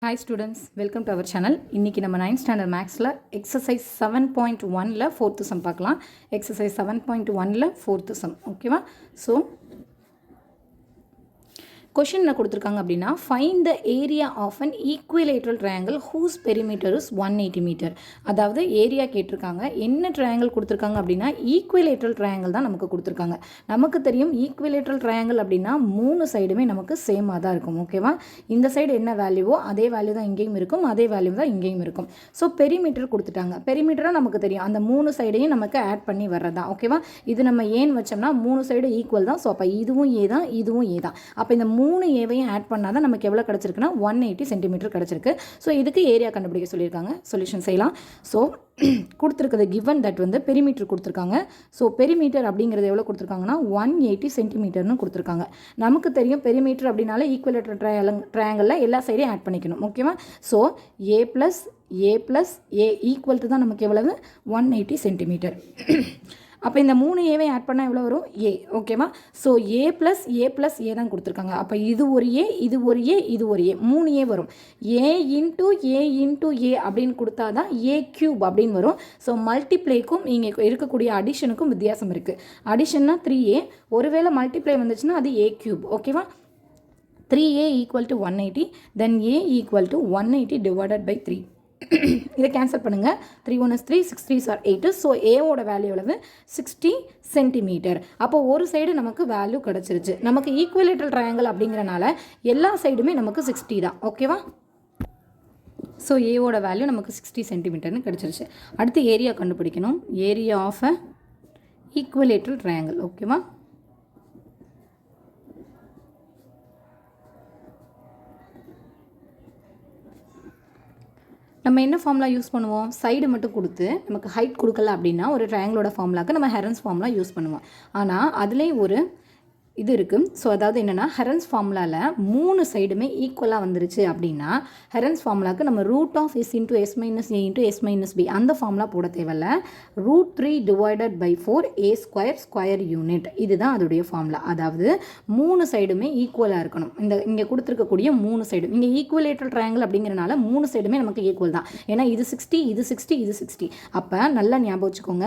Hi students, welcome to our channel. இன்னைக்கு நம்ம 9th standard mathsல exercise 7.1ல 4th sum பார்க்கலாம். exercise 7.1ல 4th sum. ஓகேவா? So question என்ன கொடுத்திருக்காங்க அப்படினா find the area of an equilateral triangle whose perimeter is 180 meter. அதாவது area கேட்டிருக்காங்க. என்ன triangle கொடுத்திருக்காங்க அப்படினா equilateral triangle தான் நமக்கு கொடுத்திருக்காங்க. நமக்கு தெரியும் equilateral triangle அப்படினா மூணு சைடுமே நமக்கு சேமா தான் இருக்கும். ஓகேவா? இந்த சைடு என்ன வேல்யூவோ அதே வேல்யூ தான் இங்கேயும் இருக்கும், அதே வேல்யூ தான் இங்கேயும் இருக்கும். ஸோ பெரிமீட்டர் கொடுத்துட்டாங்க. பெரிமீட்டரா நமக்கு தெரியும் அந்த மூணு சைடையும் நமக்கு ஆட் பண்ணி வர்றதா. ஓகேவா? இது நம்ம ஏன் வச்சோம்னா மூணு சைடு ஈக்குவல் தான். ஸோ அப்போ இதுவும் ஏ தான், இதுவும் ஏ தான். அப்போ இந்த மூணு ஏவையும் ஆட் பண்ணால் தான் நமக்கு எவ்வளோ கிடச்சிருக்குன்னா 180 சென்டிமீட்டர் கிடச்சிருக்கு. ஸோ இதுக்கு ஏரியா கண்டுபிடிக்க சொல்லியிருக்காங்க. சொல்யூஷன் செய்யலாம். ஸோ கொடுத்துருக்குது கிவன் தட் வந்து பெரிமீட்டர் கொடுத்துருக்காங்க. ஸோ பெரிமீட்டர் அப்படிங்கிறது எவ்வளோ கொடுத்துருக்காங்கன்னா 180 சென்டிமீட்டர்னு கொடுத்துருக்காங்க. நமக்கு தெரியும் பெரிமீட்டர் அப்படின்னால ஈக்குவலேட்டர் ட்ரையாங்கிளில் எல்லா சைடையும் ஆட் பண்ணிக்கணும். ஓகேவா? So A plus A equal to தான் நமக்கு எவ்வளவு 180 சென்டிமீட்டர். அப்போ இந்த மூணு ஏவை ஆட் பண்ணால் எவ்வளோ வரும்? ஏ. ஓகேவா? ஸோ ஏ ப்ளஸ் ஏ தான் கொடுத்துருக்காங்க. அப்போ இது ஒரு ஏ, இது ஒரு ஏ, இது ஒரு ஏ, மூணு ஏ வரும். ஏ இன்ட்டு ஏ அப்படின்னு கொடுத்தா தான் ஏ க்யூப் அப்படின்னு வரும். ஸோ மல்டிப்ளைக்கும் இங்கே இருக்கக்கூடிய அடிஷனுக்கும் வித்தியாசம் இருக்குது. அடிஷன்னா 3a, ஒருவேளை மல்டிப்ளை வந்துச்சுன்னா அது ஏ க்யூப். ஓகேவா? 3a equal to 180, then A equal to 180 divided by 3. இதை கேன்சல் பண்ணுங்கள். 3 1 is 3, 6 3 are 8. ஸோ ஏவோட வேல்யூ எவ்வளவு? 60 சென்டிமீட்டர். அப்போ ஒரு சைடு நமக்கு வேல்யூ கிடச்சிருச்சு. நமக்கு ஈக்குவலேட்டர் ட்ரையாங்கிள் அப்படிங்கிறனால எல்லா சைடுமே நமக்கு 60 தான். ஓகேவா? ஸோ ஏவோட வேல்யூ நமக்கு 60 சென்டிமீட்டர்னு கிடச்சிருச்சு. அடுத்து ஏரியா கண்டுபிடிக்கணும். Area of a equilateral triangle. ஓகேவா? நம்ம என்ன ஃபார்முலா யூஸ் பண்ணுவோம்? சைடு மட்டும் கொடுத்து நமக்கு ஹைட் கொடுக்கல அப்படின்னா ஒரு ட்ரையாங்கிளோட ஃபார்முலாக்கு நம்ம ஹெரன்ஸ் ஃபார்முலா யூஸ் பண்ணுவோம். ஆனால் அதுலேயும் ஒரு இது இருக்குது. ஸோ அதாவது என்னென்னா ஹெரன்ஸ் ஃபார்முலாவில் மூணு சைடுமே ஈக்குவலாக வந்துருச்சு அப்படின்னா ஹெரன்ஸ் ஃபார்முலாவுக்கு நம்ம root of S into S minus A into S minus B அந்த ஃபார்முலா போட தேவையில்ல. √3 divided by 4 A square unit, இதுதான் அதோடைய ஃபார்முலா. அதாவது மூணு சைடுமே ஈக்குவலாக இருக்கணும். இங்கே கொடுத்துருக்கக்கூடிய மூணு சைடும் இங்கே ஈக்குவலேட்டர் ட்ரையாங்கிள் அப்படிங்கிறனால மூணு சைடுமே நமக்கு ஈக்குவல் தான். ஏன்னா இது 60, இது 60, இது 60. அப்போ நல்லா ஞாபகம் வச்சுக்கோங்க,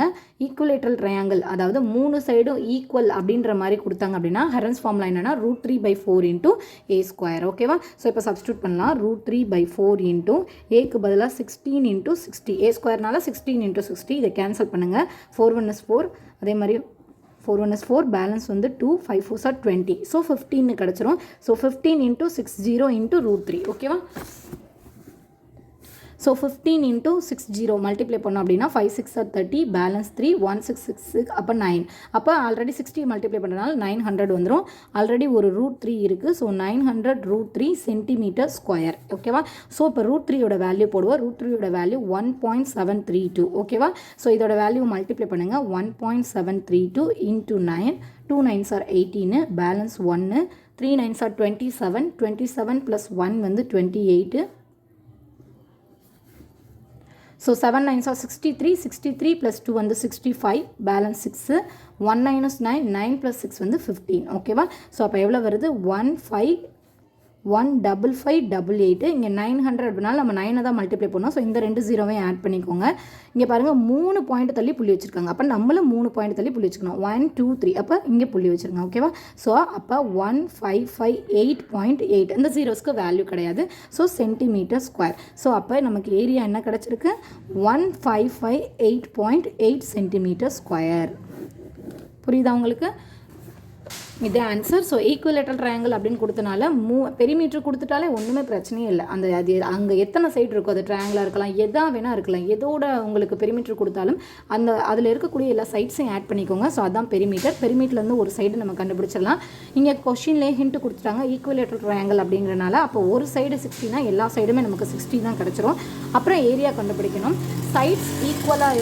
ஈக்குவலேட்டர் ட்ரையாங்கிள் அதாவது மூணு சைடும் ஈக்குவல் அப்படின்ற மாதிரி கொடுத்தாங்க அப்படின்னா ஹெரன்ஸ் ஃபார்முலா என்னன்னா √3 by 4 into a square. ஓகேவா? ஸோ இப்போ சப்ஸ்டியூட் பண்ணலாம். √3 by 4 into ஏக்கு பதிலாக 16 into 60. ஏ ஸ்கொயர்னால 16 into 60. இதை கேன்சல் பண்ணுங்கள். 4 1 is 4, அதே மாதிரி 4 1 is 4, பேலன்ஸ் வந்து 2, 5 4 are 20. ஸோ 15 கிடச்சிரும். So 15 into 60 into √3. ஓகேவா? ஸோ 15 into 60 மல்டிப்ளை பண்ணோம் அப்படின்னா 5 6 are 30, பேலன்ஸ் 3, 1 6 6 6, அப்போ 9. அப்போ ஆல்ரெடி 60 மல்டிப்ளை பண்ணுறதுனால 900 வந்துடும். ஆல்ரெடி ஒரு √3 இருக்குது. So 900 √3 centimetre square. ஓகேவா? ஸோ இப்போ √3யோட வேல்யூ போடுவோம். √3யோட வேல்யூ 1.732. ஓகேவா? ஸோ இதோட வேல்யூ மல்டிப்ளை பண்ணுங்கள். 1.732 into 9, 2 9s are 18, balance 1, 3 9s are 27, 27 plus 1 வந்து 28. ஸோ 7 9s are 63, 63 plus 2 வந்து 65, பேலன்ஸ் 6, 1 minus 9, 9 plus 6 வந்து 15. ஓகேவா? ஸோ அப்போ எவ்வளோ வருது? 15588. இங்கே 900 அப்படினால நம்ம 9 தான் மல்டிப்ளை பண்ணோம். ஸோ இந்த ரெண்டு ஜீரோவையும் ஆட் பண்ணிக்கோங்க. இங்கே பாருங்கள் 3 பாயிண்ட் தள்ளி புள்ளி வச்சுருக்காங்க. அப்போ நம்மளும் 3 பாயிண்ட் தள்ளி புள்ளி வச்சுக்கணும். 1 2 3, அப்போ இங்கே புள்ளி வச்சுருங்க. ஓகேவா? ஸோ அப்போ 1558.8. இந்த ஜீரோஸ்க்கு வேல்யூ கிடையாது. So centimetre square. ஸோ அப்போ நமக்கு ஏரியா என்ன கிடச்சிருக்கு? 1558.8 சென்டிமீட்டர் ஸ்கொயர். புரியுதா உங்களுக்கு? இது ஆன்சர். ஸோ ஈக்குவலேட்டர் ட்ரையாங்கிள் அப்படின்னு கொடுத்தனால பெரிமீட்டர் கொடுத்துட்டாலே ஒன்றுமே பிரச்சனையே இல்லை. அது அங்கே எத்தனை சைடு இருக்கோ, அது ட்ரையாங்கிளாக இருக்கலாம், எதா வேணால் இருக்கலாம், எதோட உங்களுக்கு பெரிமீட்டர் கொடுத்தாலும் அதில் இருக்கக்கூடிய எல்லா சைட்ஸையும் ஆட் பண்ணிக்கோங்க. ஸோ அதுதான் பெரிமீட்டர். பெரிமீட்டர்லேருந்து ஒரு சைடு நம்ம கண்டுபிடிச்சிடலாம். இங்கே கொஷின்லேயே ஹிண்ட் கொடுத்துட்டாங்க ஈக்குவலேட்டர் ட்ரையாங்கிள் அப்படிங்கிறனால. அப்போ ஒரு சைடு 60னா எல்லா சைடுமே நமக்கு 60 தான் கிடச்சிரும். அப்புறம் ஏரியா கண்டுபிடிக்கணும். சைட்ஸ் ஈக்குவலாக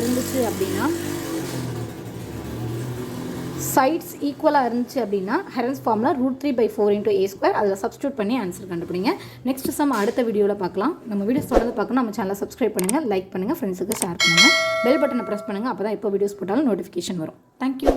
இருந்துச்சு அப்படின்னா Heron's formula √3 by 4 into a square, அதில் சப்ஸ்டியூட் பண்ணி ஆன்சர் கண்டுபிடிங்க. நெக்ஸ்ட் சம் அடுத்த வீடியோவில் பார்க்கலாம். நம்ம வீடியோஸ் தொடர்ந்து பார்க்கணும். நம்ம சேனலை சப்ஸ்கிரைப் பண்ணுங்கள், லைக் பண்ணுங்கள், ஃப்ரெண்ட்ஸுக்கு ஷேர் பண்ணுங்கள், பெல் பட்டனை ப்ரெஸ் பண்ணுங்கள். அப்போ தான் எப்போ வீடியோஸ் போட்டாலும் நோட்டிஃபிகேஷன் வரும். தேங்க்யூ.